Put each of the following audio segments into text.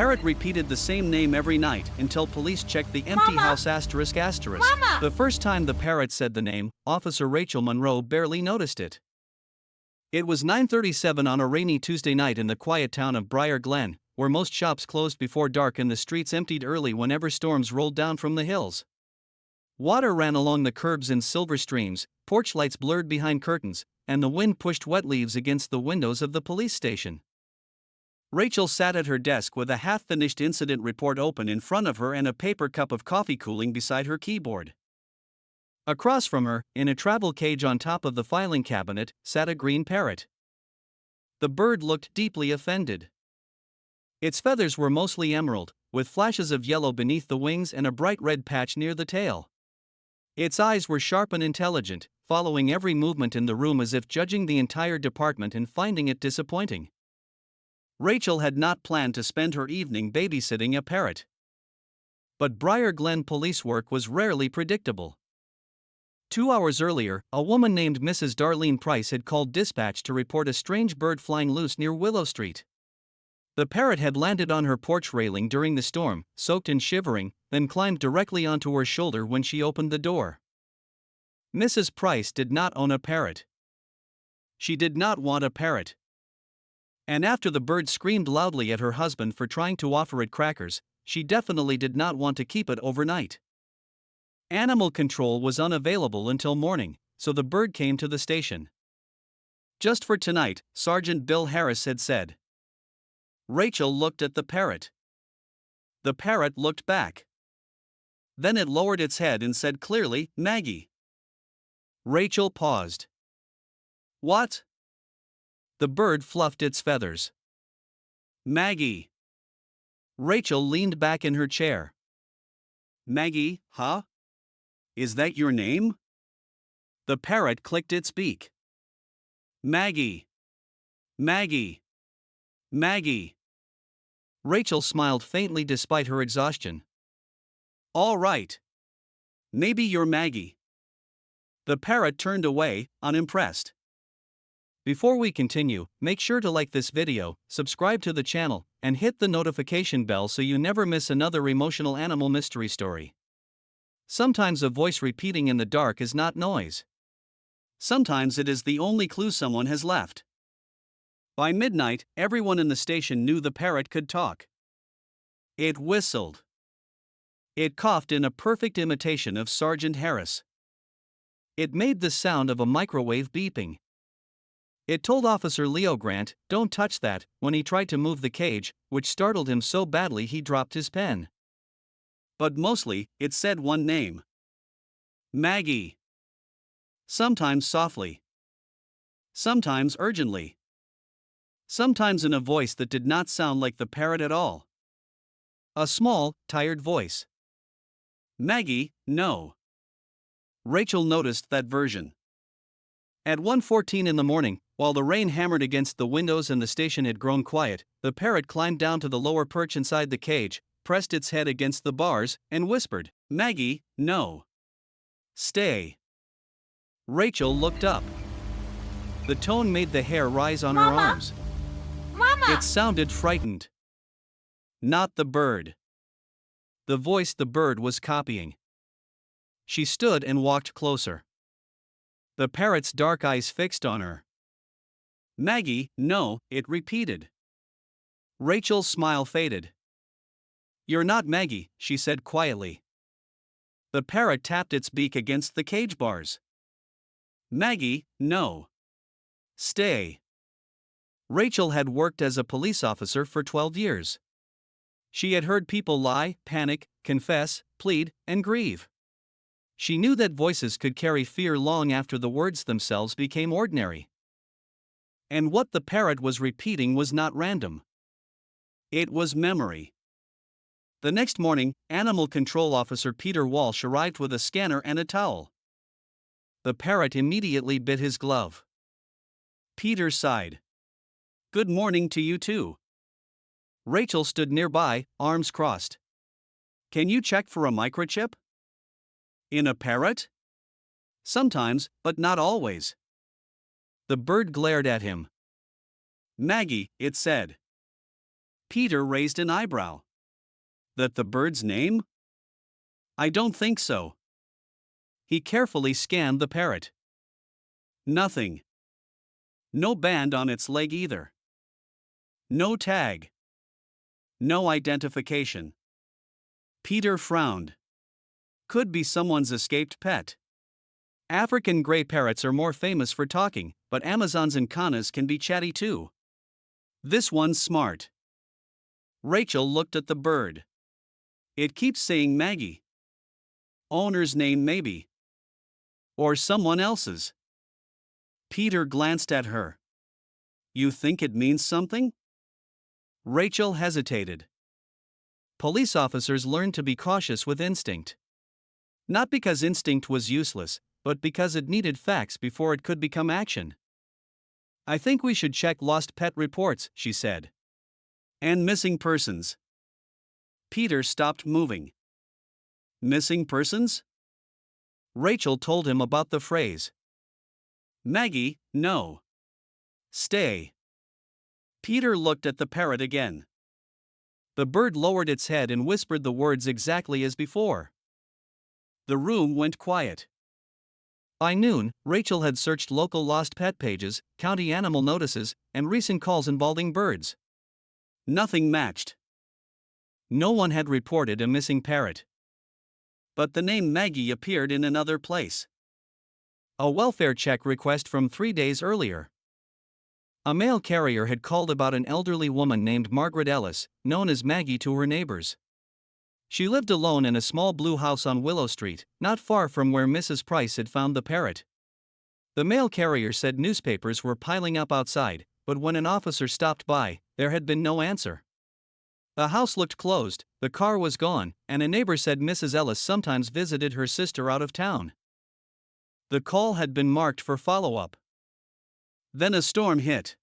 parrot repeated the same name every night until police checked the empty Mama. house ***. Mama. The first time the parrot said the name, Officer Rachel Monroe barely noticed it. It was 9:37 on a rainy Tuesday night in the quiet town of Briar Glen, where most shops closed before dark and the streets emptied early whenever storms rolled down from the hills. Water ran along the curbs in silver streams, porch lights blurred behind curtains, and the wind pushed wet leaves against the windows of the police station. Rachel sat at her desk with a half-finished incident report open in front of her and a paper cup of coffee cooling beside her keyboard. Across from her, in a travel cage on top of the filing cabinet, sat a green parrot. The bird looked deeply offended. Its feathers were mostly emerald, with flashes of yellow beneath the wings and a bright red patch near the tail. Its eyes were sharp and intelligent, following every movement in the room as if judging the entire department and finding it disappointing. Rachel had not planned to spend her evening babysitting a parrot. But Briar Glen police work was rarely predictable. 2 hours earlier, a woman named Mrs. Darlene Price had called dispatch to report a strange bird flying loose near Willow Street. The parrot had landed on her porch railing during the storm, soaked and shivering, then climbed directly onto her shoulder when she opened the door. Mrs. Price did not own a parrot. She did not want a parrot. And after the bird screamed loudly at her husband for trying to offer it crackers, she definitely did not want to keep it overnight. Animal control was unavailable until morning, so the bird came to the station. Just for tonight, Sergeant Bill Harris had said. Rachel looked at the parrot. The parrot looked back. Then it lowered its head and said clearly, "Maggie." Rachel paused. "What?" The bird fluffed its feathers. "Maggie." Rachel leaned back in her chair. "Maggie, huh? Is that your name?" The parrot clicked its beak. "Maggie. Maggie. Maggie." Rachel smiled faintly despite her exhaustion. "All right. Maybe you're Maggie." The parrot turned away, unimpressed. Before we continue, make sure to like this video, subscribe to the channel, and hit the notification bell so you never miss another emotional animal mystery story. Sometimes a voice repeating in the dark is not noise. Sometimes it is the only clue someone has left. By midnight, everyone in the station knew the parrot could talk. It whistled. It coughed in a perfect imitation of Sergeant Harris. It made the sound of a microwave beeping. It told Officer Leo Grant, "Don't touch that," when he tried to move the cage, which startled him so badly he dropped his pen. But mostly, it said one name. Maggie. Sometimes softly. Sometimes urgently. Sometimes in a voice that did not sound like the parrot at all. A small, tired voice. "Maggie, no." Rachel noticed that version. At 1:14 in the morning, while the rain hammered against the windows and the station had grown quiet, the parrot climbed down to the lower perch inside the cage, pressed its head against the bars, and whispered, "Maggie, no. Stay." Rachel looked up. The tone made the hair rise on her Mama. arms. Mama. It sounded frightened. Not the bird. The voice the bird was copying. She stood and walked closer. The parrot's dark eyes fixed on her. "Maggie, no," it repeated. Rachel's smile faded. "You're not Maggie," she said quietly. The parrot tapped its beak against the cage bars. "Maggie, no. Stay." Rachel had worked as a police officer for 12 years. She had heard people lie, panic, confess, plead, and grieve. She knew that voices could carry fear long after the words themselves became ordinary. And what the parrot was repeating was not random. It was memory. The next morning, Animal Control Officer Peter Walsh arrived with a scanner and a towel. The parrot immediately bit his glove. Peter sighed. "Good morning to you too." Rachel stood nearby, arms crossed. "Can you check for a microchip?" "In a parrot?" "Sometimes, but not always." The bird glared at him. "Maggie," it said. Peter raised an eyebrow. That the bird's name? I don't think so. He carefully scanned the parrot. Nothing. No band on its leg either. No tag. No identification. Peter frowned. Could be someone's escaped pet. African gray parrots are more famous for talking, but Amazons and Kanas can be chatty too. This one's smart. Rachel looked at the bird. It keeps saying Maggie. Owner's name maybe. Or someone else's. Peter glanced at her. You think it means something? Rachel hesitated. Police officers learned to be cautious with instinct. Not because instinct was useless, but because it needed facts before it could become action. I think we should check lost pet reports, she said. And missing persons. Peter stopped moving. Missing persons? Rachel told him about the phrase. Maggie, no. Stay. Peter looked at the parrot again. The bird lowered its head and whispered the words exactly as before. The room went quiet. By noon, Rachel had searched local lost pet pages, county animal notices, and recent calls involving birds. Nothing matched. No one had reported a missing parrot. But the name Maggie appeared in another place. A welfare check request from 3 days earlier. A mail carrier had called about an elderly woman named Margaret Ellis, known as Maggie to her neighbors. She lived alone in a small blue house on Willow Street, not far from where Mrs. Price had found the parrot. The mail carrier said newspapers were piling up outside, but when an officer stopped by, there had been no answer. The house looked closed, the car was gone, and a neighbor said Mrs. Ellis sometimes visited her sister out of town. The call had been marked for follow-up. Then a storm hit.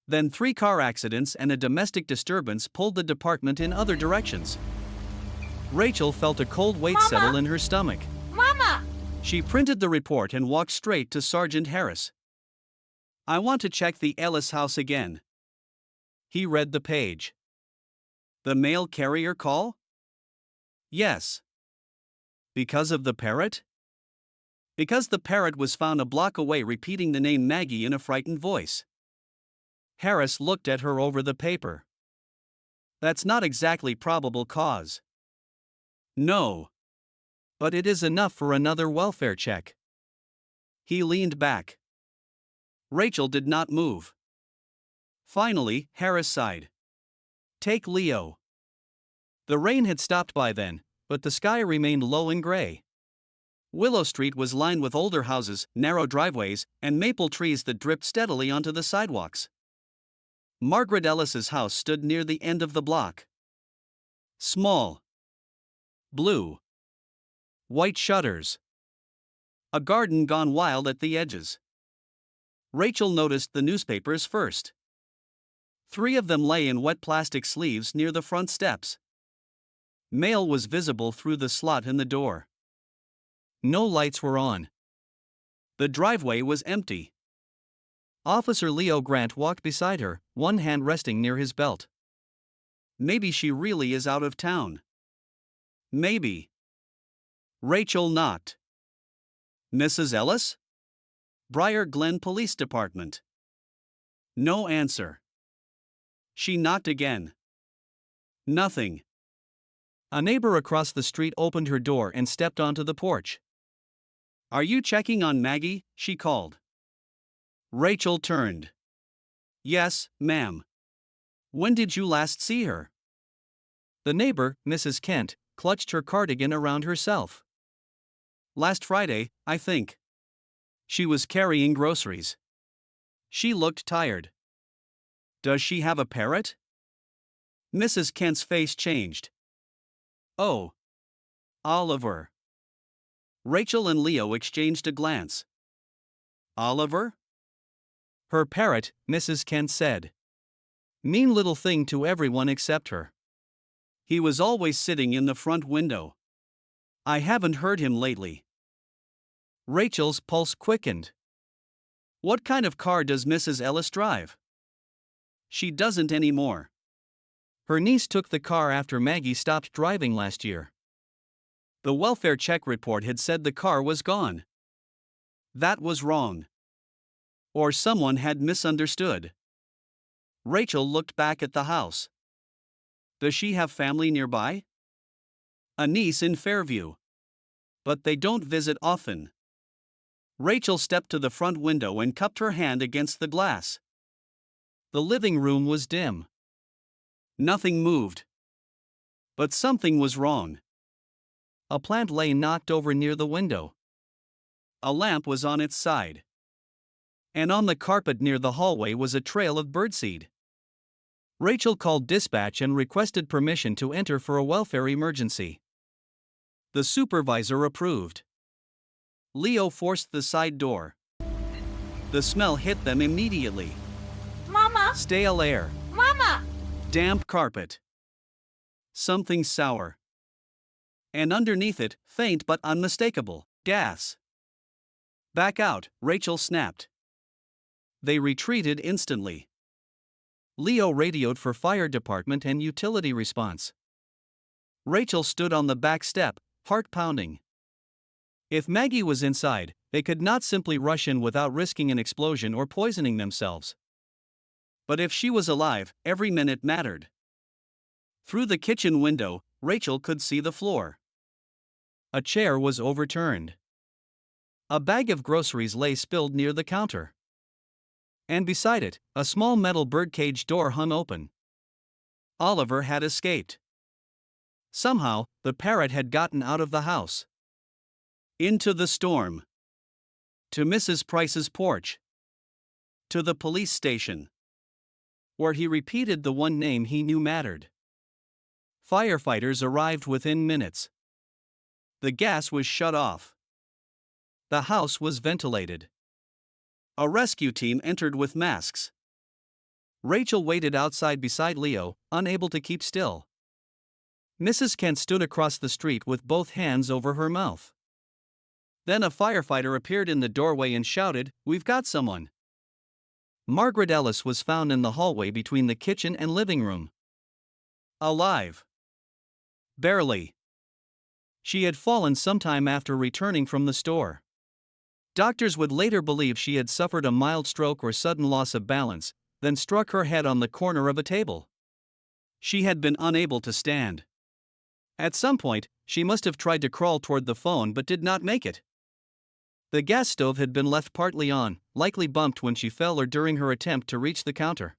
Then 3 car accidents and a domestic disturbance pulled the department in other directions. Rachel felt a cold weight Mama! settle in her stomach. Mama! She printed the report and walked straight to Sergeant Harris. I want to check the Ellis house again. He read the page. The mail carrier call? Yes. Because of the parrot? Because the parrot was found a block away repeating the name Maggie in a frightened voice. Harris looked at her over the paper. That's not exactly probable cause. No. But it is enough for another welfare check. He leaned back. Rachel did not move. Finally, Harris sighed. Take Leo. The rain had stopped by then, but the sky remained low and gray. Willow Street was lined with older houses, narrow driveways, and maple trees that dripped steadily onto the sidewalks. Margaret Ellis's house stood near the end of the block. Small. Blue. White shutters. A garden gone wild at the edges. Rachel noticed the newspapers first. 3 of them lay in wet plastic sleeves near the front steps. Mail was visible through the slot in the door. No lights were on. The driveway was empty. Officer Leo Grant walked beside her, one hand resting near his belt. Maybe she really is out of town. Maybe. Rachel knocked. Mrs. Ellis? Briar Glen Police Department. No answer. She knocked again. Nothing. A neighbor across the street opened her door and stepped onto the porch. Are you checking on Maggie? She called. Rachel turned. Yes, ma'am. When did you last see her? The neighbor, Mrs. Kent, clutched her cardigan around herself. Last Friday, I think. She was carrying groceries. She looked tired. Does she have a parrot? Mrs. Kent's face changed. Oh. Oliver. Rachel and Leo exchanged a glance. Oliver? Her parrot, Mrs. Kent said. Mean little thing to everyone except her. He was always sitting in the front window. I haven't heard him lately. Rachel's pulse quickened. What kind of car does Mrs. Ellis drive? She doesn't anymore. Her niece took the car after Maggie stopped driving last year. The welfare check report had said the car was gone. That was wrong. Or someone had misunderstood. Rachel looked back at the house. Does she have family nearby? A niece in Fairview. But they don't visit often. Rachel stepped to the front window and cupped her hand against the glass. The living room was dim. Nothing moved. But something was wrong. A plant lay knocked over near the window. A lamp was on its side. And on the carpet near the hallway was a trail of birdseed. Rachel called dispatch and requested permission to enter for a welfare emergency. The supervisor approved. Leo forced the side door. The smell hit them immediately. Mama! Stale air. Mama! Damp carpet. Something sour. And underneath it, faint but unmistakable, gas. Back out, Rachel snapped. They retreated instantly. Leo radioed for fire department and utility response. Rachel stood on the back step, heart pounding. If Maggie was inside, they could not simply rush in without risking an explosion or poisoning themselves. But if she was alive, every minute mattered. Through the kitchen window, Rachel could see the floor. A chair was overturned. A bag of groceries lay spilled near the counter. And beside it, a small metal birdcage door hung open. Oliver had escaped. Somehow, the parrot had gotten out of the house. Into the storm. To Mrs. Price's porch. To the police station. Where he repeated the one name he knew mattered. Firefighters arrived within minutes. The gas was shut off. The house was ventilated. A rescue team entered with masks. Rachel waited outside beside Leo, unable to keep still. Mrs. Kent stood across the street with both hands over her mouth. Then a firefighter appeared in the doorway and shouted, "We've got someone." Margaret Ellis was found in the hallway between the kitchen and living room. Alive. Barely. She had fallen sometime after returning from the store. Doctors would later believe she had suffered a mild stroke or sudden loss of balance, then struck her head on the corner of a table. She had been unable to stand. At some point, she must have tried to crawl toward the phone but did not make it. The gas stove had been left partly on, likely bumped when she fell or during her attempt to reach the counter.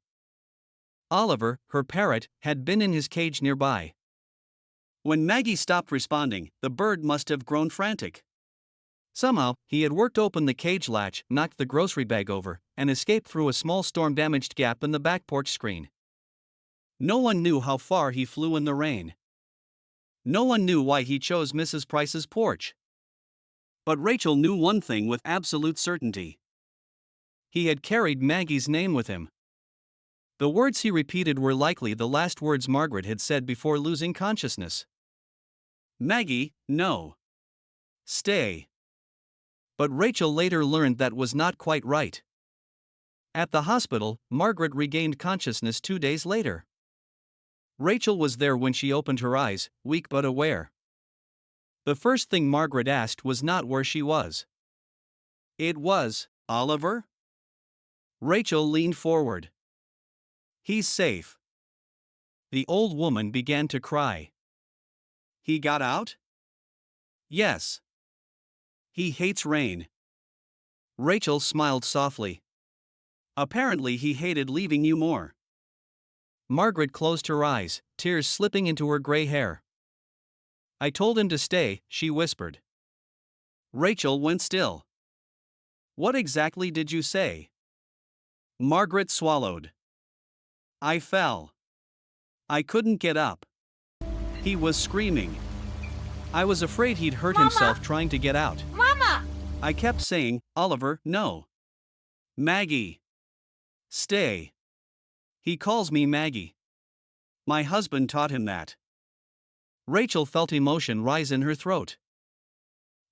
Oliver, her parrot, had been in his cage nearby. When Maggie stopped responding, the bird must have grown frantic. Somehow, he had worked open the cage latch, knocked the grocery bag over, and escaped through a small storm-damaged gap in the back porch screen. No one knew how far he flew in the rain. No one knew why he chose Mrs. Price's porch. But Rachel knew one thing with absolute certainty. He had carried Maggie's name with him. The words he repeated were likely the last words Margaret had said before losing consciousness. "Maggie, no. Stay." But Rachel later learned that was not quite right. At the hospital, Margaret regained consciousness 2 days later. Rachel was there when she opened her eyes, weak but aware. The first thing Margaret asked was not where she was. It was, "Oliver?" Rachel leaned forward. "He's safe." The old woman began to cry. "He got out?" "Yes. He hates rain." Rachel smiled softly. "Apparently he hated leaving you more." Margaret closed her eyes, tears slipping into her gray hair. "I told him to stay," she whispered. Rachel went still. "What exactly did you say?" Margaret swallowed. "I fell. I couldn't get up. He was screaming. I was afraid he'd hurt Mama! himself trying to get out. Mama! I kept saying, 'Oliver, no. Maggie. Stay.' He calls me Maggie. My husband taught him that." Rachel felt emotion rise in her throat.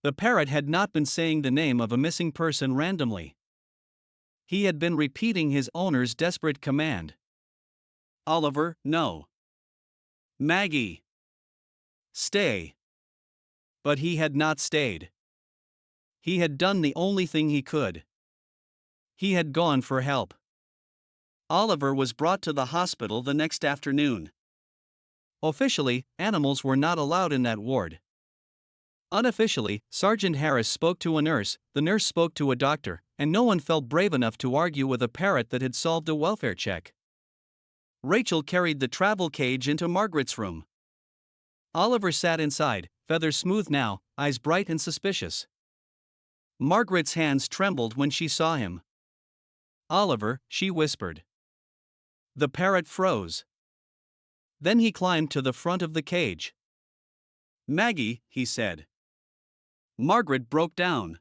The parrot had not been saying the name of a missing person randomly. He had been repeating his owner's desperate command. "Oliver, no. Maggie. Stay. But he had not stayed. He had done the only thing he could. He had gone for help. Oliver was brought to the hospital the next afternoon. Officially, animals were not allowed in that ward. Unofficially, Sergeant Harris spoke to a nurse, the nurse spoke to a doctor, and no one felt brave enough to argue with a parrot that had solved a welfare check. Rachel carried the travel cage into Margaret's room. Oliver sat inside, feathers smooth now, eyes bright and suspicious. Margaret's hands trembled when she saw him. "Oliver," she whispered. The parrot froze. Then he climbed to the front of the cage. "Maggie," he said. Margaret broke down.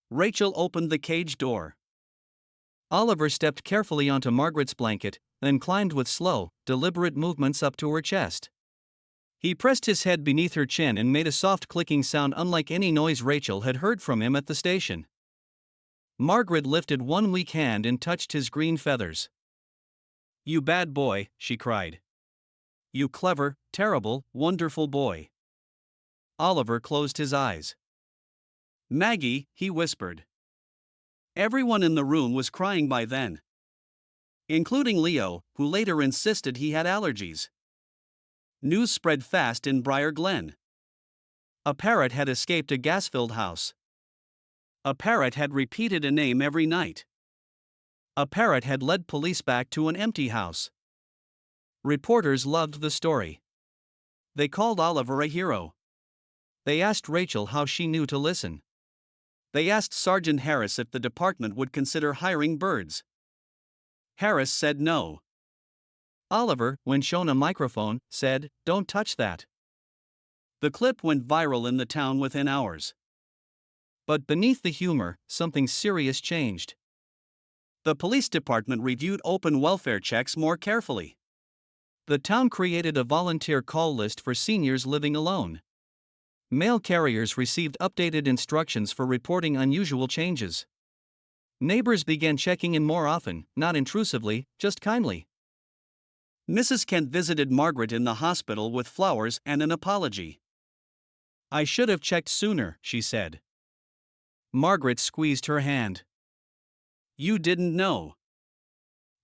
Rachel opened the cage door. Oliver stepped carefully onto Margaret's blanket, then climbed with slow, deliberate movements up to her chest. He pressed his head beneath her chin and made a soft clicking sound unlike any noise Rachel had heard from him at the station. Margaret lifted one weak hand and touched his green feathers. "You bad boy," she cried. "You clever, terrible, wonderful boy." Oliver closed his eyes. "Maggie," he whispered. Everyone in the room was crying by then, including Leo, who later insisted he had allergies. News spread fast in Briar Glen. A parrot had escaped a gas-filled house. A parrot had repeated a name every night. A parrot had led police back to an empty house. Reporters loved the story. They called Oliver a hero. They asked Rachel how she knew to listen. They asked Sergeant Harris if the department would consider hiring birds. Harris said no. Oliver, when shown a microphone, said, "Don't touch that." The clip went viral in the town within hours. But beneath the humor, something serious changed. The police department reviewed open welfare checks more carefully. The town created a volunteer call list for seniors living alone. Mail carriers received updated instructions for reporting unusual changes. Neighbors began checking in more often, not intrusively, just kindly. Mrs. Kent visited Margaret in the hospital with flowers and an apology. "I should have checked sooner," she said. Margaret squeezed her hand. "You didn't know.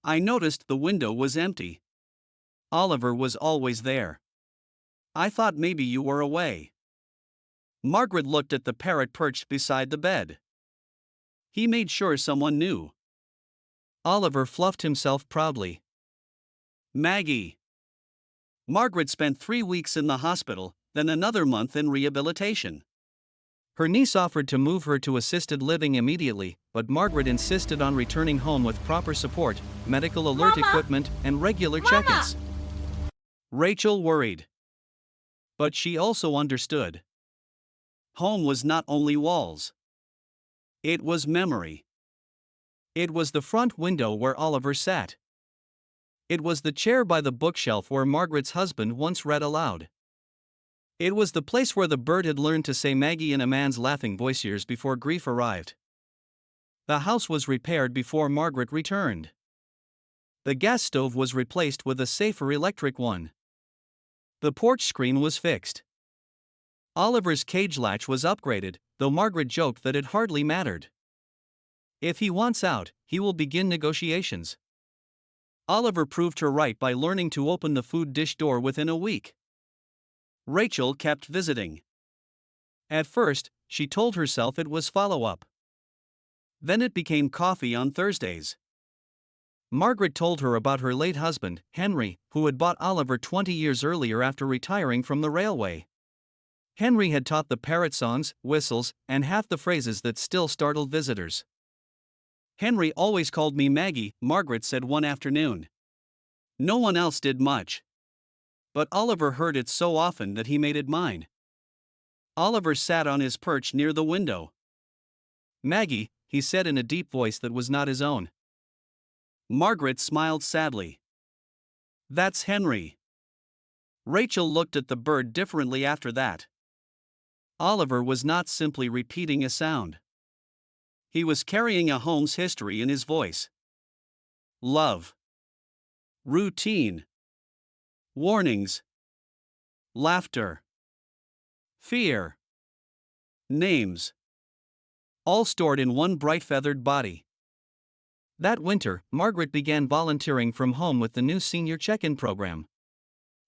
I noticed the window was empty. Oliver was always there. I thought maybe you were away." Margaret looked at the parrot perched beside the bed. He made sure someone knew. Oliver fluffed himself proudly. "Maggie." Margaret spent 3 weeks in the hospital, then another month in rehabilitation. Her niece offered to move her to assisted living immediately, but Margaret insisted on returning home with proper support, medical alert Mama! equipment, and regular Mama! check-ins. Rachel worried. But she also understood. Home was not only walls. It was memory. It was the front window where Oliver sat. It was the chair by the bookshelf where Margaret's husband once read aloud. It was the place where the bird had learned to say Maggie in a man's laughing voice years before grief arrived. The house was repaired before Margaret returned. The gas stove was replaced with a safer electric one. The porch screen was fixed. Oliver's cage latch was upgraded, though Margaret joked that it hardly mattered. If he wants out, he will begin negotiations. Oliver proved her right by learning to open the food dish door within a week. Rachel kept visiting. At first, she told herself it was follow-up. Then it became coffee on Thursdays. Margaret told her about her late husband, Henry, who had bought Oliver 20 years earlier after retiring from the railway. Henry had taught the parrot songs, whistles, and half the phrases that still startled visitors. "Henry always called me Maggie," Margaret said one afternoon. "No one else did much. But Oliver heard it so often that he made it mine." Oliver sat on his perch near the window. "Maggie," he said in a deep voice that was not his own. Margaret smiled sadly. "That's Henry." Rachel looked at the bird differently after that. Oliver was not simply repeating a sound. He was carrying a home's history in his voice. Love. Routine. warnings, laughter, fear, names, all stored in one bright feathered body. That winter, Margaret began volunteering from home with the new senior check-in program.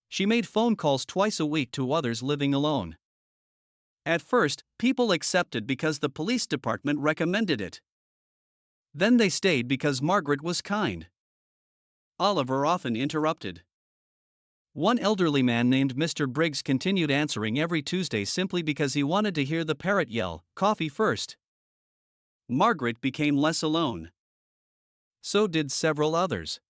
She made phone calls twice a week to others living alone. At first, people accepted because the police department recommended it. Then they stayed because Margaret was kind. Oliver often interrupted. One elderly man named Mr. Briggs continued answering every Tuesday simply because he wanted to hear the parrot yell, "Coffee first." Margaret became less alone. So did several others.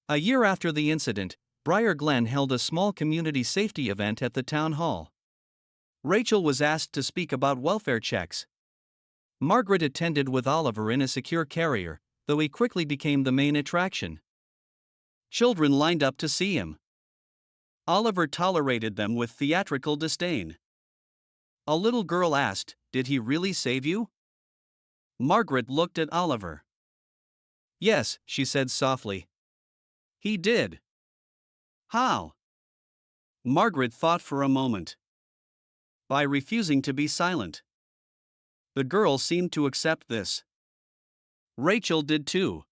A year after the incident, Briar Glen held a small community safety event at the town hall. Rachel was asked to speak about welfare checks. Margaret attended with Oliver in a secure carrier, though he quickly became the main attraction. Children lined up to see him. Oliver tolerated them with theatrical disdain. A little girl asked, "Did he really save you?" Margaret looked at Oliver. "Yes," she said softly. "He did." "How?" Margaret thought for a moment. By refusing to be silent. The girl seemed to accept this. Rachel did too.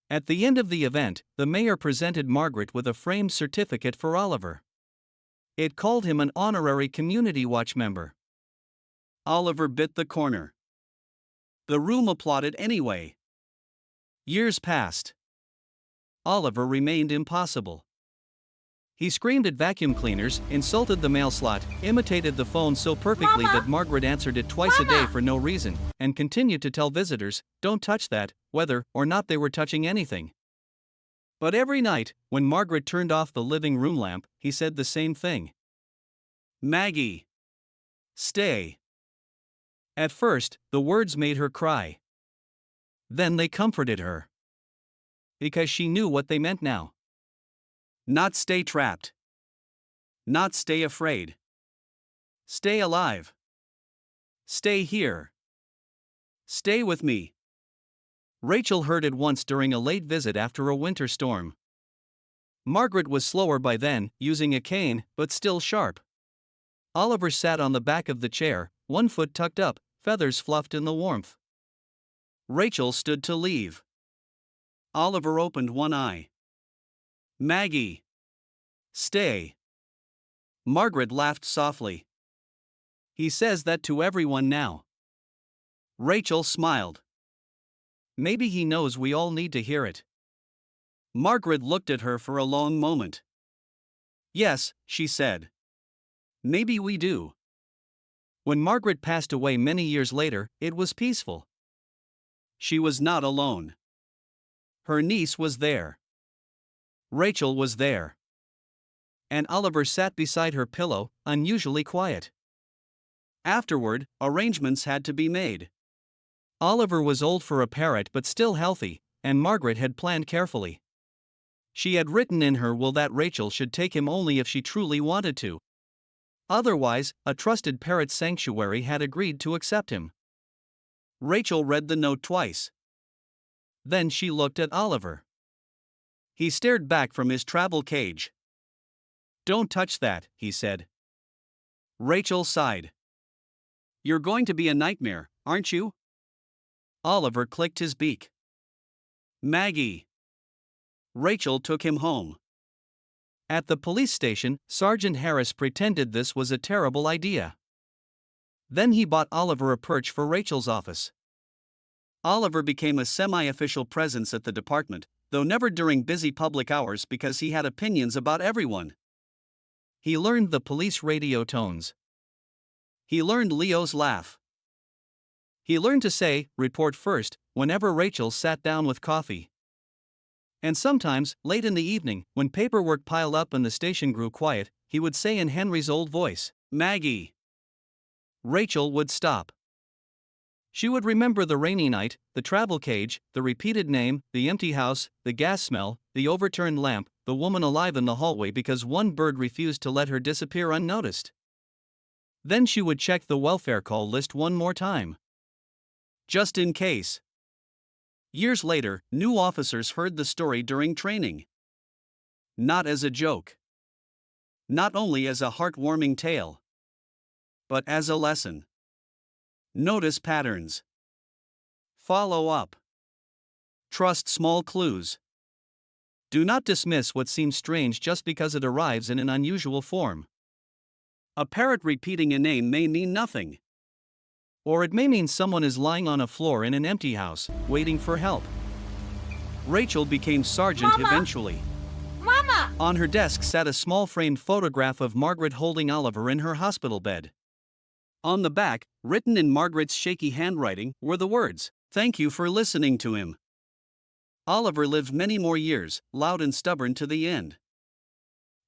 At the end of the event, the mayor presented Margaret with a framed certificate for Oliver. It called him an honorary Community Watch member. Oliver bit the corner. The room applauded anyway. Years passed. Oliver remained impossible. He screamed at vacuum cleaners, insulted the mail slot, imitated the phone so perfectly Mama! that Margaret answered it twice a day Mama! for no reason, and continued to tell visitors, "Don't touch that," whether or not they were touching anything. But every night, when Margaret turned off the living room lamp, he said the same thing. "Maggie! Stay!" At first, the words made her cry. Then they comforted her. Because she knew what they meant now. Not stay trapped. Not stay afraid. Stay alive. Stay here. Stay with me. Rachel heard it once during a late visit after a winter storm. Margaret was slower by then, using a cane, but still sharp. Oliver sat on the back of the chair, one foot tucked up, feathers fluffed in the warmth. Rachel stood to leave. Oliver opened one eye. "Maggie! Stay!" Margaret laughed softly. "He says that to everyone now." Rachel smiled. "Maybe he knows we all need to hear it." Margaret looked at her for a long moment. "Yes," she said. "Maybe we do." When Margaret passed away many years later, it was peaceful. She was not alone. Her niece was there. Rachel was there. And Oliver sat beside her pillow, unusually quiet. Afterward, arrangements had to be made. Oliver was old for a parrot but still healthy, and Margaret had planned carefully. She had written in her will that Rachel should take him only if she truly wanted to. Otherwise, a trusted parrot sanctuary had agreed to accept him. Rachel read the note twice. Then she looked at Oliver. He stared back from his travel cage. "Don't touch that," he said. Rachel sighed. "You're going to be a nightmare, aren't you?" Oliver clicked his beak. "Maggie." Rachel took him home. At the police station, Sergeant Harris pretended this was a terrible idea. Then he bought Oliver a perch for Rachel's office. Oliver became a semi-official presence at the department, though never during busy public hours because he had opinions about everyone. He learned the police radio tones. He learned Leo's laugh. He learned to say, "Report first," whenever Rachel sat down with coffee. And sometimes, late in the evening, when paperwork piled up and the station grew quiet, he would say in Henry's old voice, "Maggie." Rachel would stop. She would remember the rainy night, the travel cage, the repeated name, the empty house, the gas smell, the overturned lamp, the woman alive in the hallway because one bird refused to let her disappear unnoticed. Then she would check the welfare call list one more time. Just in case. Years later, new officers heard the story during training. Not as a joke. Not only as a heartwarming tale, but as a lesson. Notice patterns. Follow up. Trust small clues. Do not dismiss what seems strange just because it arrives in an unusual form. A parrot repeating a name may mean nothing. Or it may mean someone is lying on a floor in an empty house, waiting for help. Rachel became sergeant Mama! eventually. Mama! On her desk sat a small framed photograph of Margaret holding Oliver in her hospital bed. On the back, written in Margaret's shaky handwriting, were the words, "Thank you for listening to him." Oliver lived many more years, loud and stubborn to the end.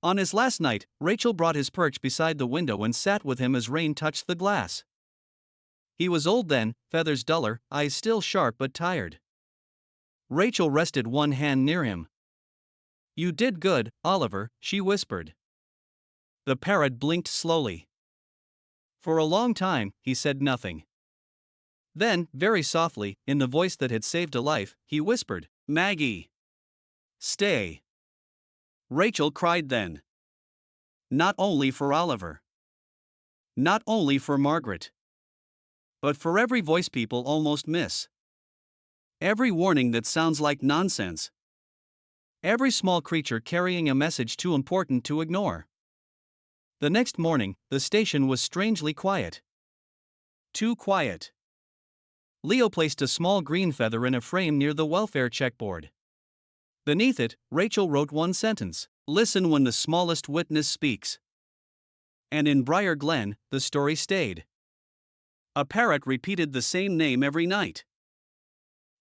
On his last night, Rachel brought his perch beside the window and sat with him as rain touched the glass. He was old then, feathers duller, eyes still sharp but tired. Rachel rested one hand near him. "You did good, Oliver," she whispered. The parrot blinked slowly. For a long time, he said nothing. Then, very softly, in the voice that had saved a life, he whispered, "Maggie! Stay!" Rachel cried then. Not only for Oliver. Not only for Margaret. But for every voice people almost miss. Every warning that sounds like nonsense. Every small creature carrying a message too important to ignore. The next morning, the station was strangely quiet. Too quiet. Leo placed a small green feather in a frame near the welfare checkboard. Beneath it, Rachel wrote one sentence: "Listen when the smallest witness speaks." And in Briar Glen, the story stayed. A parrot repeated the same name every night.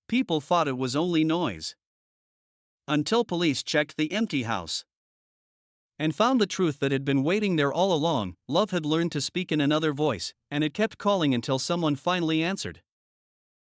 People thought it was only noise. Until police checked the empty house. And found the truth that had been waiting there all along. Love had learned to speak in another voice, and it kept calling until someone finally answered.